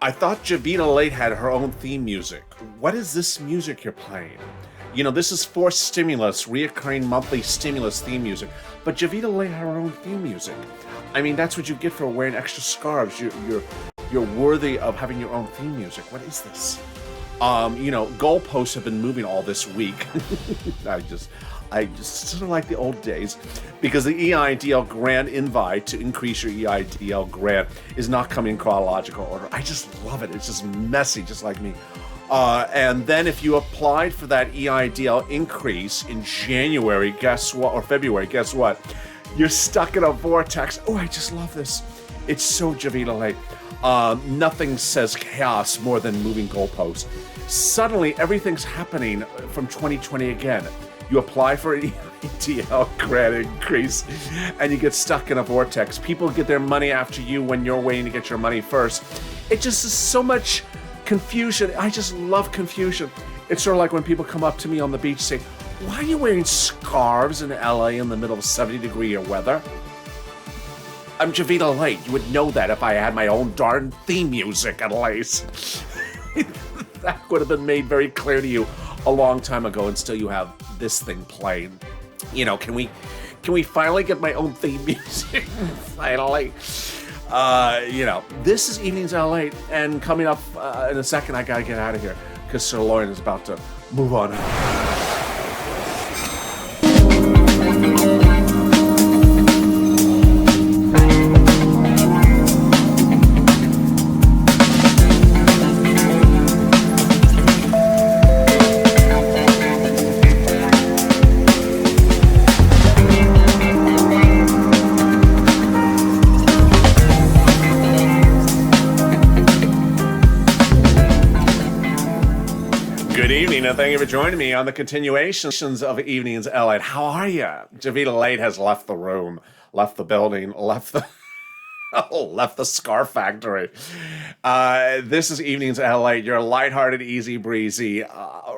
I thought JOVITALATE had her own theme music. What is this music you're playing? You know, this is forced stimulus, reoccurring monthly stimulus theme music. But JOVITALATE had her own theme music. I mean, that's what you get for wearing extra scarves. You're worthy of having your own theme music. What is this? You know, goalposts have been moving all this week. I just sort of like the old days because the EIDL grant invite to increase your EIDL grant is not coming in chronological order. I just love it. It's just messy, just like me. And then if you applied for that EIDL increase in January, guess what? Or February, guess what? You're stuck in a vortex. Oh, I just love this. It's so JOVITALATE. Nothing says chaos more than moving goalposts. Suddenly, everything's happening from 2020 again. You apply for an EIDL grant increase, and you get stuck in a vortex. People get their money after you when you're waiting to get your money first. It just is so much confusion. I just love confusion. It's sort of like when people come up to me on the beach saying, "Why are you wearing scarves in LA in the middle of 70-degree weather?" I'm JOVITALATE. You would know that if I had my own darn theme music, at least. That would have been made very clear to you a long time ago, and still you have this thing playing. You know, can we finally get my own theme music? Finally. You know, this is Evenings LA, and coming up in a second, I gotta get out of here because SIRLOIN is about to move on. Good evening, and thank you for joining me on the continuations of Evenings LA. How are you? JOVITALATE has left the room, left the building, left the left the scar factory. This is Evenings LA, your lighthearted, easy breezy,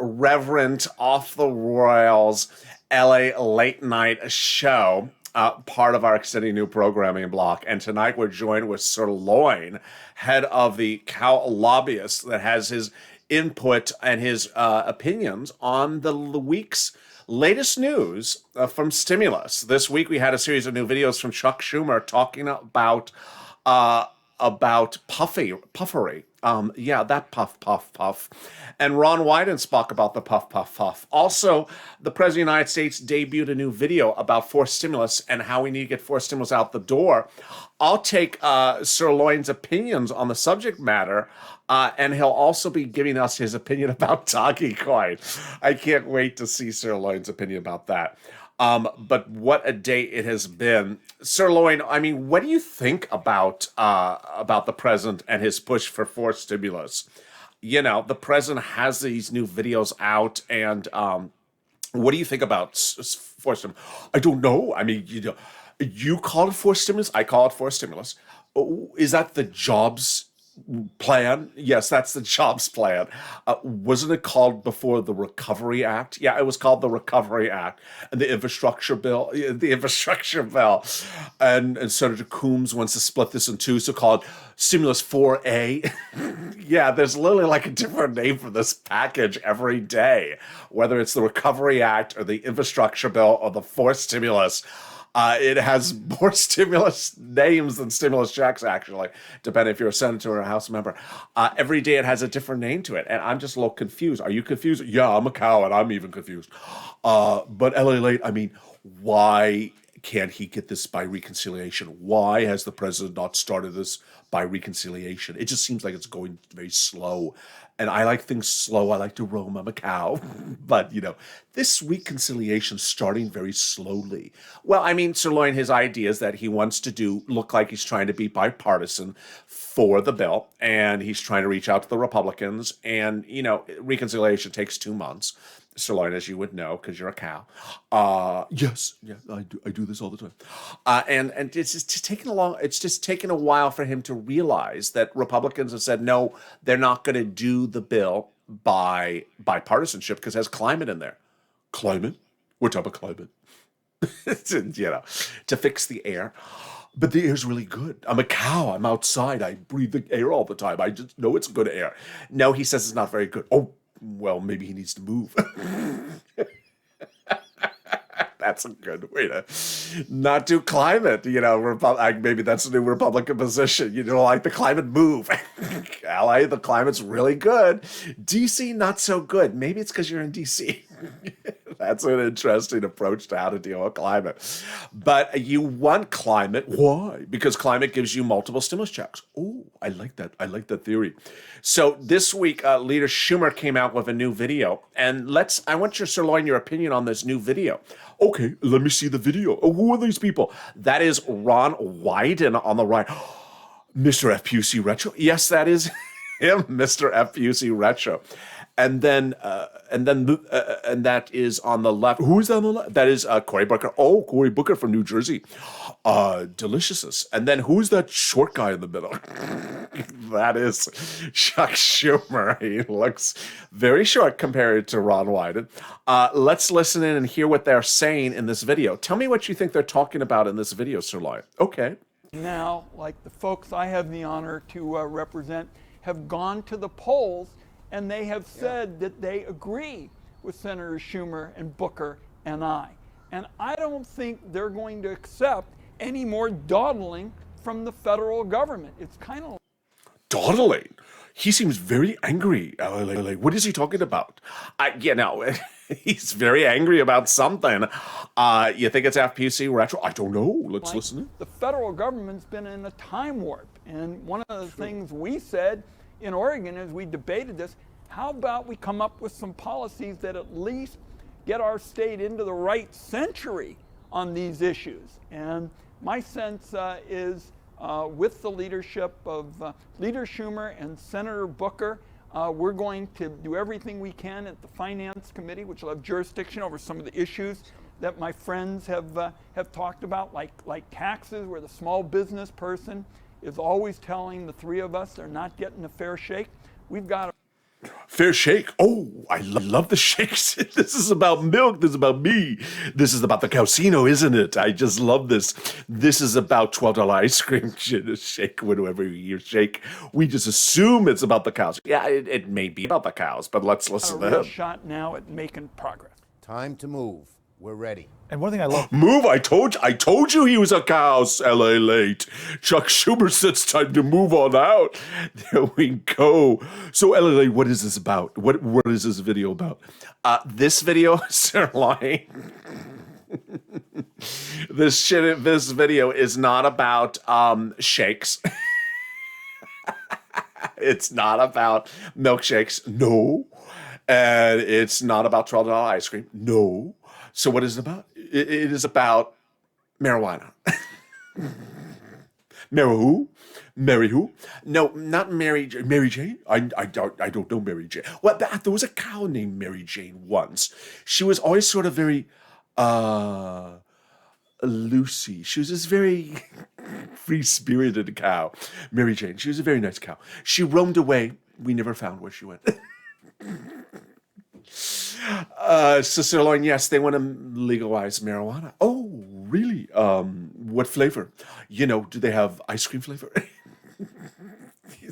reverent, off the rails LA late night show. Part of our exciting new programming block. And tonight we're joined with SIRLOIN, head of the cow lobbyist, that has his input and his opinions on the week's latest news from stimulus. This week we had a series of new videos from Chuck Schumer talking about puffery. Yeah, that puff, puff, puff. And Ron Wyden spoke about the puff, puff, puff. Also, the President of the United States debuted a new video about forced stimulus and how we need to get forced stimulus out the door. I'll take SIRLOIN's opinions on the subject matter, and he'll also be giving us his opinion about Dogecoin. I can't wait to see SIRLOIN's opinion about that. But what a day it has been. SIRLOIN, I mean, what do you think about the president and his push for forced stimulus? You know, the president has these new videos out, and what do you think about forced stimulus? I don't know. I mean, you know, you call it forced stimulus. I call it forced stimulus. Oh, is that the jobs plan? Yes, that's the jobs plan. Wasn't it called before the Recovery Act? Yeah, it was called the Recovery Act. And the infrastructure bill, and Senator Coombs wants to split this in two, so called Stimulus 4A. Yeah, there's literally like a different name for this package every day, whether it's the Recovery Act or the infrastructure bill or the forced stimulus. It has more stimulus names than stimulus checks, actually, depending if you're a senator or a House member. Every day it has a different name to it, and I'm just a little confused. Are you confused? Yeah, I'm a cow, and I'm even confused. But LALATE, I mean, why can't he get this by reconciliation? Why has the president not started this by reconciliation? It just seems like it's going very slow. And I like things slow. I like to roam. I'm a cow. But, you know, this reconciliation starting very slowly. Well, I mean, SIRLOIN, his idea is that he wants to look like he's trying to be bipartisan for the bill. And he's trying to reach out to the Republicans. And, you know, reconciliation takes 2 months. SIRLOIN, as you would know, because you're a cow. Yes, I do this all the time. And it's just taking it's just taken a while for him to realize that Republicans have said, no, they're not going to do the bill by bipartisanship because it has climate in there. Climate? We're talking about climate. You know, to fix the air. but the air's really good. I'm a cow. I'm outside. I breathe the air all the time. I just know it's good air. No, he says it's not very good. Oh, well, maybe he needs to move. That's a good way to not do climate. Maybe that's a new Republican position. You don't like the climate, move. LA, the climate's really good. DC, not so good. Maybe it's because you're in DC. That's an interesting approach to how to deal with climate. But you want climate. Why? Because climate gives you multiple stimulus checks. Oh, I like that. I like that theory. So this week, Leader Schumer came out with a new video. And I want your Sirloin, your opinion on this new video. Okay, let me see the video. Oh, who are these people? That is Ron Wyden on the right. Mr. FPUC Retro. Yes, that is him, Mr. FPUC Retro. And then that is on the left. Who is that on the left? That is Cory Booker. Oh, Cory Booker from New Jersey. Deliciousness. And then who's that short guy in the middle? That is Chuck Schumer. He looks very short compared to Ron Wyden. Let's listen in and hear what they're saying in this video. Tell me what you think they're talking about in this video, Sirloin. Okay. Now, like the folks I have the honor to represent, have gone to the polls and they have said that they agree with Senator Schumer and Booker and I. And I don't think they're going to accept any more dawdling from the federal government. It's kind of dawdling. He seems very angry. Like, what is he talking about? He's very angry about something. You think it's FPC retro? I don't know. Let's listen in. The federal government's been in a time warp. And one of the things we said in Oregon as we debated this, how about we come up with some policies that at least get our state into the right century on these issues? And my sense is with the leadership of Leader Schumer and Senator Booker, we're going to do everything we can at the Finance Committee, which will have jurisdiction over some of the issues that my friends have talked about, like taxes, where the small business person is always telling the three of us they're not getting a fair shake. We've got a fair shake. Oh, I love the shakes. This is about milk. This is about me. This is about the casino, isn't it? I just love this. This is about $12 ice cream shake, whatever you shake. We just assume it's about the cows. Yeah, it may be about the cows, but let's listen to him. Shot now at making progress. Time to move. We're ready. And one thing I love. Move, I told you he was a cow's LALATE. Chuck Schumer said it's time to move on out. There we go. So LALATE, what is this about? What is this video about? This video, Sirloin. This video is not about shakes. It's not about milkshakes. No. And it's not about $12 ice cream. No. So what is it about? It is about marijuana. Mary who? Mary who? No, not Mary Jane. I don't know Mary Jane. Well, there was a cow named Mary Jane once. She was always sort of very Lucy. She was this very free-spirited cow. Mary Jane. She was a very nice cow. She roamed away. We never found where she went. So Sirloin, yes, they want to legalize marijuana. Oh, really? What flavor? Do they have ice cream flavor?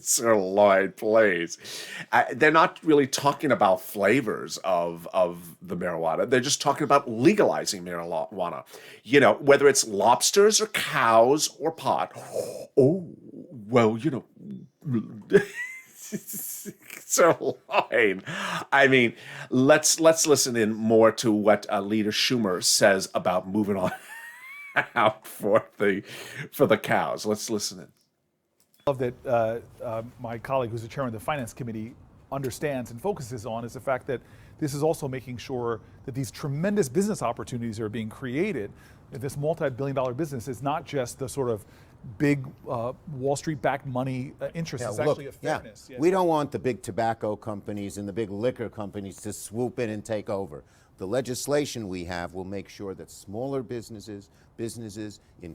Sirloin, please. They're not really talking about flavors of the marijuana. They're just talking about legalizing marijuana. Whether it's lobsters or cows or pot. Oh, well, Sirloin. I mean, let's listen in more to what Leader Schumer says about moving on out for the cows. Let's listen in. I love that my colleague, who's the chairman of the Finance Committee, understands and focuses on is the fact that this is also making sure that these tremendous business opportunities are being created. This multi-billion-dollar business is not just the sort of big Wall Street-backed money interest. It's actually a fairness. Yeah. We don't want the big tobacco companies and the big liquor companies to swoop in and take over. The legislation we have will make sure that smaller businesses in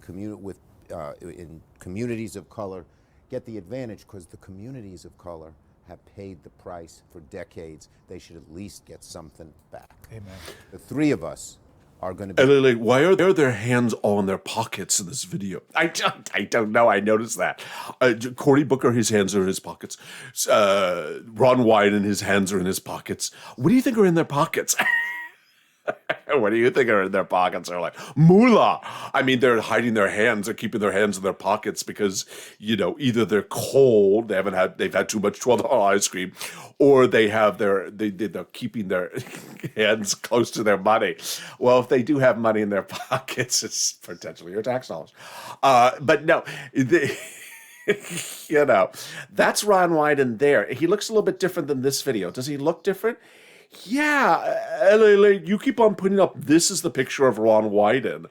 communities of color get the advantage, because the communities of color have paid the price for decades. They should at least get something back. Amen. The three of us are going to be. Why are their hands all in their pockets in this video? I don't know. I noticed that. Cory Booker, his hands are in his pockets. Ron Wyden, his hands are in his pockets. What do you think are in their pockets? What do you think are in their pockets? They're like, moolah. I mean, they're hiding their hands. They're keeping their hands in their pockets because, you know, either they're cold, they've had too much $12 ice cream, or they're keeping their hands close to their money. Well, if they do have money in their pockets, it's potentially your tax dollars. But no, you know, that's Ron Wyden there. He looks a little bit different than this video. Does he look different? Yeah, you keep on putting up, this is the picture of Ron Wyden.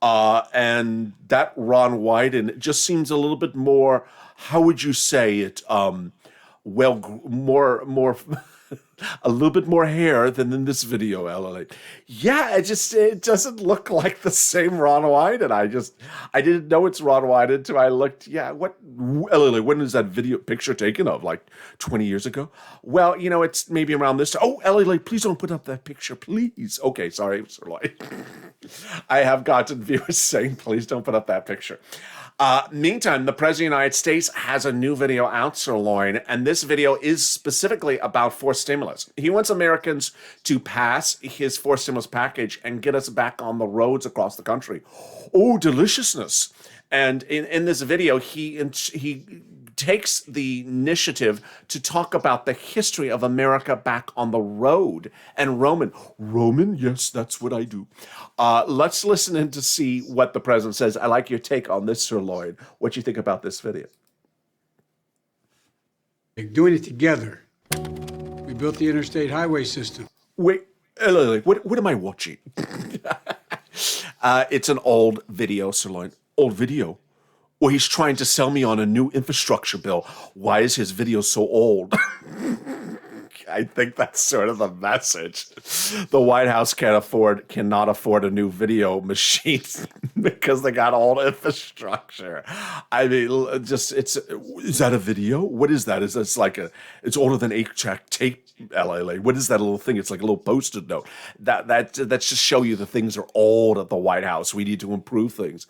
And that Ron Wyden just seems a little bit more, how would you say it? More a little bit more hair than in this video, LALATE. Yeah, it doesn't look like the same Ron Wyden. I didn't know it's Ron Wyden until I looked. Yeah, what, LALATE, when is that video picture taken of? Like 20 years ago? Well, you know, it's maybe around this time. Oh, LALATE, please don't put up that picture, please. Okay, sorry, SIRLOIN. I have gotten viewers saying, please don't put up that picture. Meantime, the President of the United States has a new video out, SIRLOIN, and this video is specifically about forced stimulus. He wants Americans to pass his forced stimulus package and get us back on the roads across the country. Oh, deliciousness. And in this video, he takes the initiative to talk about the history of America back on the road. And Roman, yes, that's what I do. Let's listen in to see what the president says. I like your take on this, SIRLOIN. What you think about this video? Doing it together. We built the interstate highway system. Wait, what am I watching? It's an old video, SIRLOIN. Old video? Or he's trying to sell me on a new infrastructure bill. Why is his video so old? I think that's sort of the message. The White House cannot afford a new video machine because they got old infrastructure. I mean, is that a video? What is that? Is this like it's older than 8-track tape, LALATE? What is that little thing? It's like a little Post-it note. That's just show you the things are old at the White House. We need to improve things.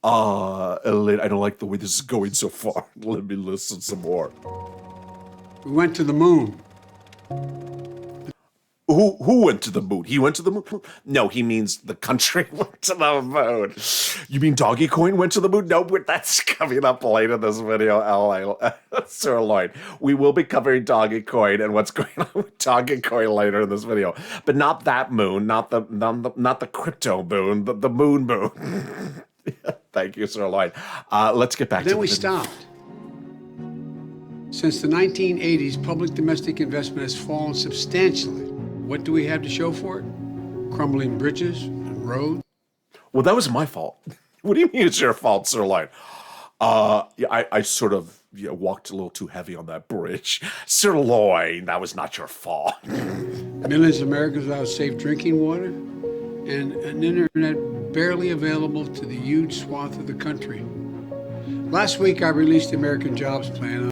LALATE, I don't like the way this is going so far. Let me listen some more. We went to the moon. Who went to the moon? He went to the moon? No, he means the country went to the moon. You mean Dogecoin went to the moon? No, but that's coming up later in this video, SIRLOIN. We will be covering Dogecoin and what's going on with Dogecoin later in this video, but not that moon, not the crypto moon, the moon. Thank you, SIRLOIN. Let's get back to the video. Then we stopped. Since the 1980s, public domestic investment has fallen substantially. What do we have to show for it? Crumbling bridges and roads? Well, that was my fault. What do you mean it's your fault, SIRLOIN? I sort of walked a little too heavy on that bridge. SIRLOIN, that was not your fault. Millions of Americans without safe drinking water and an internet barely available to the huge swath of the country. Last week, I released the American Jobs Plan.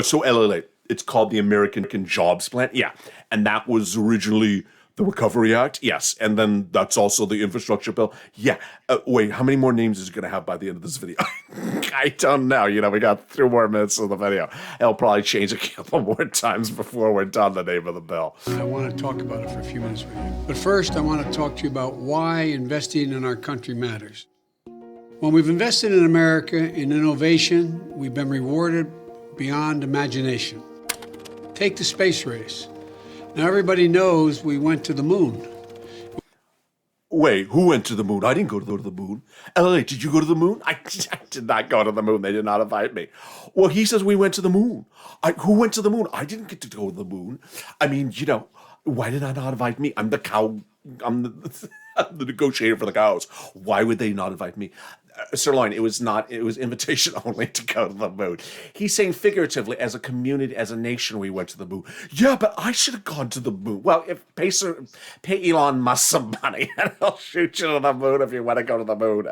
So LALATE, it's called the American Jobs Plan? Yeah. And that was originally the Recovery Act? Yes. And then that's also the infrastructure bill? Yeah. Wait, how many more names is it going to have by the end of this video? I don't know. You know, we got 3 more minutes of the video. It'll probably change a couple more times before we're done the name of the bill. I want to talk about it for a few minutes with you. But first, I want to talk to you about why investing in our country matters. When we've invested in America, in innovation, we've been rewarded beyond imagination. Take the space race. Now everybody knows we went to the moon. Wait, who went to the moon? I didn't go to the moon. LALATE, did you go to the moon? I did not go to the moon. They did not invite me. Well, he says we went to the moon. Who went to the moon? I didn't get to go to the moon. I mean, you know, why did I not invite me? I'm the cow. I'm the negotiator for the cows. Why would they not invite me? SIRLOIN, it was invitation only to go to the moon. He's saying figuratively, as a community, as a nation, we went to the moon. Yeah, but I should have gone to the moon. Well, pay Elon Musk some money, and he'll shoot you to the moon if you want to go to the moon.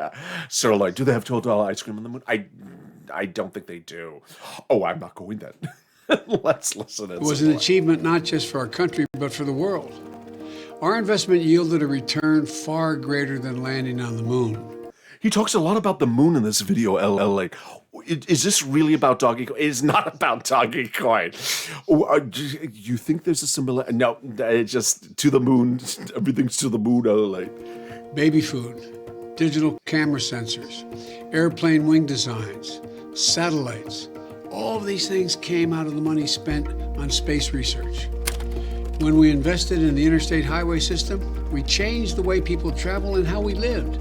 SIRLOIN, do they have $12 ice cream on the moon? I don't think they do. Oh, I'm not going then. Let's listen. It was an achievement not just for our country, but for the world. Our investment yielded a return far greater than landing on the moon. He talks a lot about the moon in this video, LA. Is this really about Dogecoin? It is not about Dogecoin. You think there's a similar? No, it's just to the moon. Everything's to the moon, LA. Baby food, digital camera sensors, airplane wing designs, satellites. All of these things came out of the money spent on space research. When we invested in the interstate highway system, we changed the way people travel and how we lived.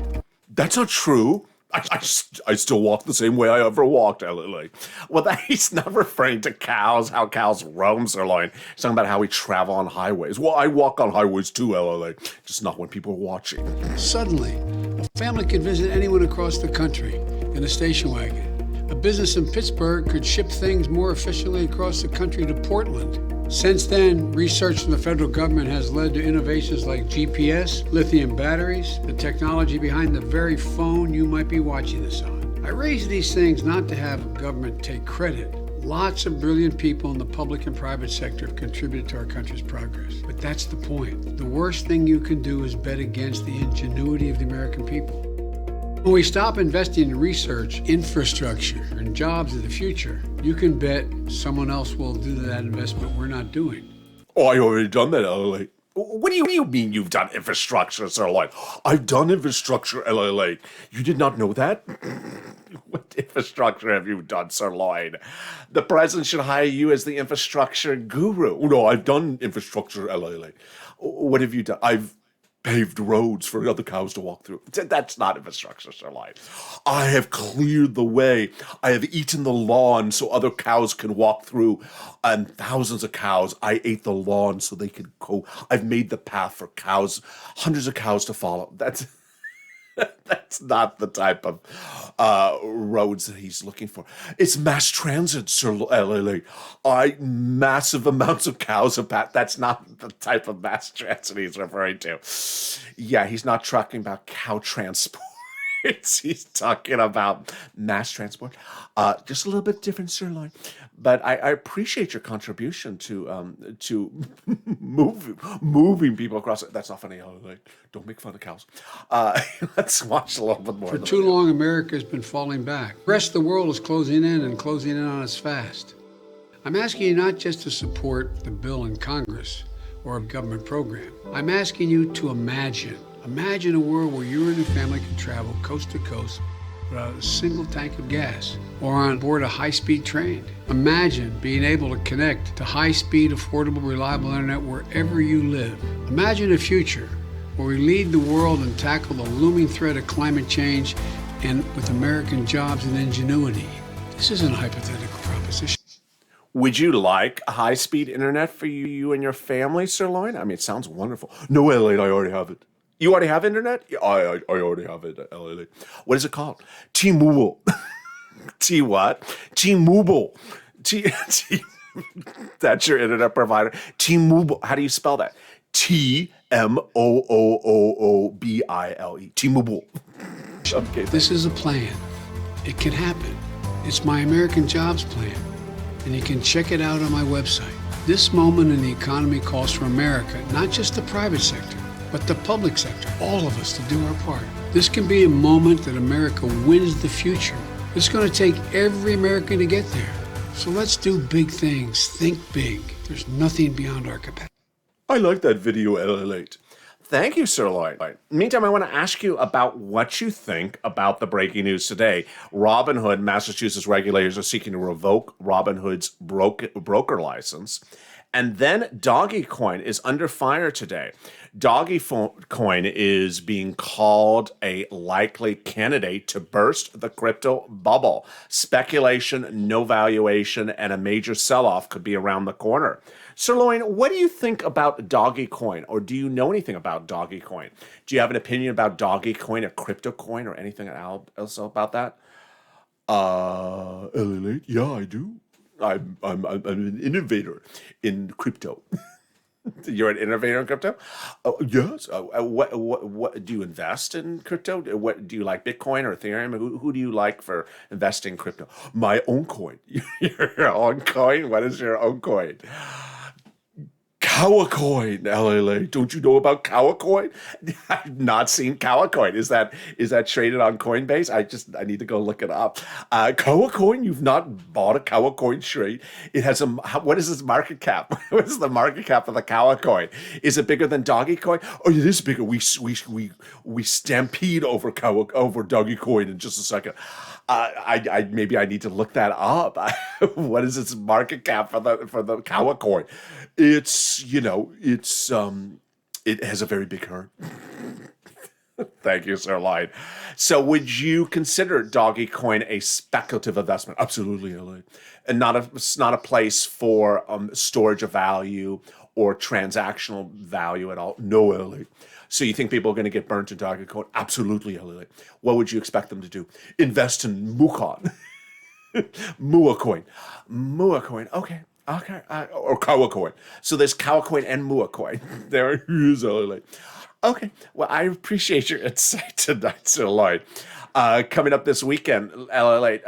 That's not true. I still walk the same way I ever walked, LA. Well, he's not referring to cows, how cows roam, Sirloin. He's talking about how we travel on highways. Well, I walk on highways too, LA, just not when people are watching. Suddenly, a family could visit anyone across the country in a station wagon. A business in Pittsburgh could ship things more efficiently across the country to Portland. Since then, research from the federal government has led to innovations like GPS, lithium batteries, the technology behind the very phone you might be watching this on. I raise these things not to have government take credit. Lots of brilliant people in the public and private sector have contributed to our country's progress. But that's the point. The worst thing you can do is bet against the ingenuity of the American people. When we stop investing in research, infrastructure, and jobs of the future, you can bet someone else will do that investment we're not doing. Oh, I already done that, LA. What do you mean you've done infrastructure, Sirloin? I've done infrastructure, LA. You did not know that? What infrastructure have you done, Sirloin? The president should hire you as the infrastructure guru. No, I've done infrastructure, LA. What have you done? I've paved roads for other cows to walk through. That's not infrastructure, Sirloin. I have cleared the way. I have eaten the lawn so other cows can walk through. And thousands of cows, I ate the lawn so they could go. I've made the path for cows, hundreds of cows to follow. That's not the type of roads that he's looking for. It's mass transit, Sir LA. Massive amounts of cows have passed. That's not the type of mass transit he's referring to. Yeah, he's not talking about cow transport. He's talking about mass transport. Just a little bit different, Sirloin. But I appreciate your contribution to moving people across. That's not funny. Don't make fun of cows. Let's watch a little bit more. For too long, America has been falling back. The rest of the world is closing in and closing in on us fast. I'm asking you not just to support the bill in Congress or a government program. I'm asking you to imagine a world where you and your family can travel coast to coast without a single tank of gas or on board a high-speed train. Imagine being able to connect to high-speed, affordable, reliable internet wherever you live. Imagine a future where we lead the world and tackle the looming threat of climate change and with American jobs and ingenuity. This isn't a hypothetical proposition. Would you like high-speed internet for you and your family, Sirloin? I mean, it sounds wonderful. No, Elliot, I already have it. You already have internet? Yeah, I already have it, LA. What is it called? T-Mobile. T what? T-Mobile. That's your internet provider. T-Mobile. How do you spell that? T-M-O-O-O-O-B-I-L-E. T-Mobile. Okay. This is a plan. It can happen. It's my American Jobs Plan, and you can check it out on my website. This moment in the economy calls for America, not just the private sector, but the public sector, all of us to do our part. This can be a moment that America wins the future. It's going to take every American to get there. So let's do big things. Think big. There's nothing beyond our capacity. I like that video, LALATE. Thank you, Sirloin. Meantime, I want to ask you about what you think about the breaking news today. Robinhood, Massachusetts regulators are seeking to revoke Robinhood's broker license. And then Dogecoin is under fire today. Dogecoin is being called a likely candidate to burst the crypto bubble. Speculation, no valuation, and a major sell-off could be around the corner. Sirloin, what do you think about Dogecoin, or do you know anything about Dogecoin? Do you have an opinion about Dogecoin, a crypto coin, or anything else about that? LALATE, yeah, I do. I'm an innovator in crypto. You're an innovator in crypto? Yes. What do you invest in crypto? What do you like, Bitcoin or Ethereum? Who do you like for investing in crypto? My own coin. Your own coin? What is your own coin? Coin, LALATE. Don't you know about Coin? I've not seen Coin. Is that traded on Coinbase? I need to go look it up. Coin, you've not bought a Coin trade. It has what is its market cap? What is the market cap of the Coin? Is it bigger than Doggy Coin? Oh, it is bigger. We stampede over Doggy Coin in just a second. Maybe I need to look that up. What is its market cap for the Coin? It's it has a very big herd. Thank you, SIRLOIN. So would you consider Doggy Coin a speculative investment? Absolutely, LA. And it's not a place for storage of value or transactional value at all. No, LA. So you think people are going to get burnt in Doggy Coin? Absolutely, LA. What would you expect them to do? Invest in Mucon. Mua Coin. Okay. Or Kawa Coin. So there's Kawa Coin and Mua Coin. There is LA. Okay. Well, I appreciate your insight tonight, SIRLOIN. Coming up this weekend, LALATE,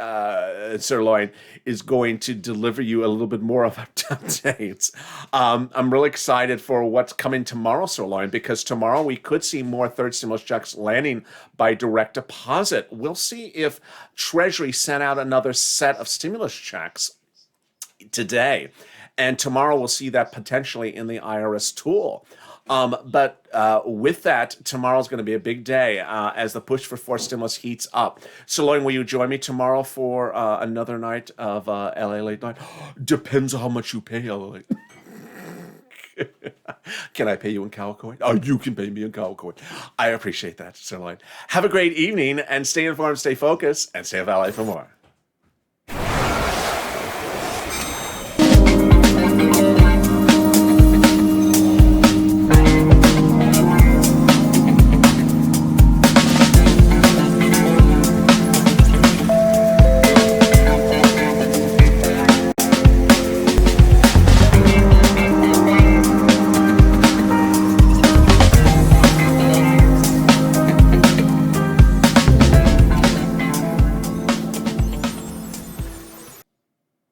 SIRLOIN is going to deliver you a little bit more of updates. I'm really excited for what's coming tomorrow, SIRLOIN, because tomorrow we could see more third stimulus checks landing by direct deposit. We'll see if Treasury sent out another set of stimulus checks today. And tomorrow we'll see that potentially in the IRS tool. But with that, tomorrow's going to be a big day as the push for forced stimulus heats up. SIRLOIN, will you join me tomorrow for another night of LALATE night? Depends on how much you pay, LALATE. Can I pay you in Coin? Oh, you can pay me in Coin. I appreciate that, SIRLOIN. Have a great evening and stay informed, stay focused, and stay valid for more.